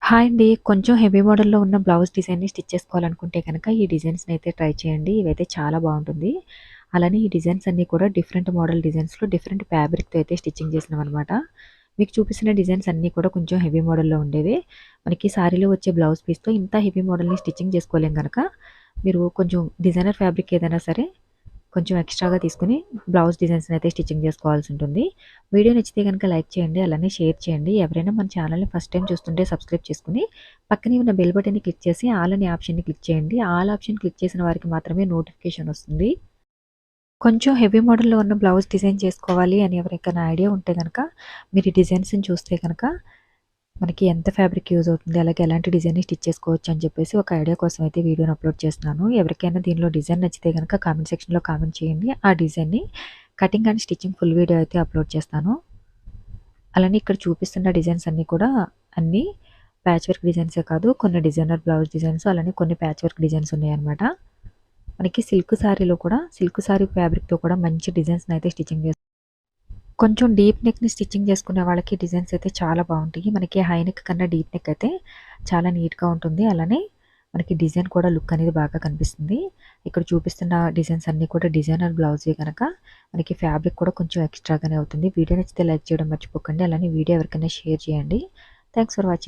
Hi అండి. కొంచెం heavy మోడల్‌లో ఉన్న బ్లౌజ్ డిజైన్‌ని స్టిచ్ చేసుకోవాలనుకుంటే గనక ఈ డిజైన్స్‌నైతే ట్రై చేయండి. ఇవైతే చాలా బావుంటుంది. అలానే ఈ డిజైన్స్ అన్నీ కూడా డిఫరెంట్ మోడల్ డిజైన్స్‌లో డిఫరెంట్ ఫ్యాబ్రిక్‌తో అయితే స్టిచ్చింగ్ చేసినవనమాట. మీకు చూపిస్తున్న డిజైన్స్ అన్నీ కూడా కొంచెం హెవీ మోడల్‌లో ఉండేవే. మనకి సారీలో వచ్చే బ్లౌజ్ పీస్‌తో ఇంత హెవీ మోడల్‌ని స్టిచ్చింగ్ చేసుకోలేం గనక, మీరు కొంచెం డిజైనర్ ఫ్యాబ్రిక్ ఏదైనా సరే కొంచెం ఎక్స్‌ట్రాగా తీసుకొని బ్లౌజ్ డిజైన్స్‌ని అయితే స్టిచ్చింగ్ చేసుకోవాల్సి ఉంటుంది. వీడియో నచ్చితే గనుక లైక్ చేయండి. అలానే షేర్ చేయండి. ఎవరైనా మన ఛానల్‌ని ఫస్ట్ టైమ్ చూస్తుంటే సబ్స్క్రైబ్ చేసుకొని, పక్కనే ఉన్న బెల్ బటన్‌ని క్లిక్ చేసి ఆల్ అనే ఆప్షన్‌ని క్లిక్ చేయండి. ఆల్ ఆప్షన్ క్లిక్ చేసిన వారికి మాత్రమే నోటిఫికేషన్ వస్తుంది. కొంచెం హెవీ మోడల్‌లో ఉన్న బ్లౌజ్ డిజైన్ చేసుకోవాలి అని ఎవరికైనా ఐడియా ఉంటే గనక, మీరు ఈ డిజైన్స్‌ని చూస్తే గనక మనకి ఎంత ఫ్యాబ్రిక్ యూజ్ అవుతుంది, అలాగే ఎలాంటి డిజైన్‌ని స్టిచ్ చేసుకోవచ్చు అని చెప్పేసి ఒక ఐడియా కోసం అయితే వీడియోని అప్లోడ్ చేస్తున్నాను. ఎవరికైనా దీనిలో డిజైన్ నచ్చితే గనక కామెంట్ సెక్షన్‌లో కామెంట్ చేయండి. ఆ డిజైన్‌ని cutting and stitching full video అయితే అప్లోడ్ చేస్తాను. అలానే ఇక్కడ చూపిస్తున్న డిజైన్స్ అన్నీ కూడా అన్నీ ప్యాచ్ వర్క్ డిజైన్సే కాదు, కొన్ని డిజైనర్ బ్లౌజ్ డిజైన్స్, అలానే కొన్ని ప్యాచ్ వర్క్ డిజైన్స్ ఉన్నాయన్నమాట. మనకి సిల్క్ సారీలో కూడా సిల్క్ సారీ ఫ్యాబ్రిక్‌తో కూడా మంచి డిజైన్స్‌ని అయితే స్టిచ్చింగ్ చేస్తాం. కొంచెం డీప్ నెక్‌ని స్టిచ్చింగ్ చేసుకునే వాళ్ళకి డిజైన్స్ అయితే చాలా బావుంటాయి. మనకి హై నెక్ కన్నా డీప్ నెక్ అయితే చాలా నీట్‌గా ఉంటుంది. అలానే మనకి డిజైన్ కూడా లుక్ అనేది బాగా కనిపిస్తుంది. ఇక్కడ చూపిస్తున్న డిజైన్స్ అన్నీ కూడా డిజైనర్ బ్లౌజే గనక మనకి ఫ్యాబ్రిక్ కూడా కొంచెం ఎక్స్‌ట్రాగానే అవుతుంది. వీడియో నచ్చితే లైక్ చేయడం మర్చిపోకండి. అలానే వీడియో ఎవరికైనా షేర్ చేయండి. Thanks for watching.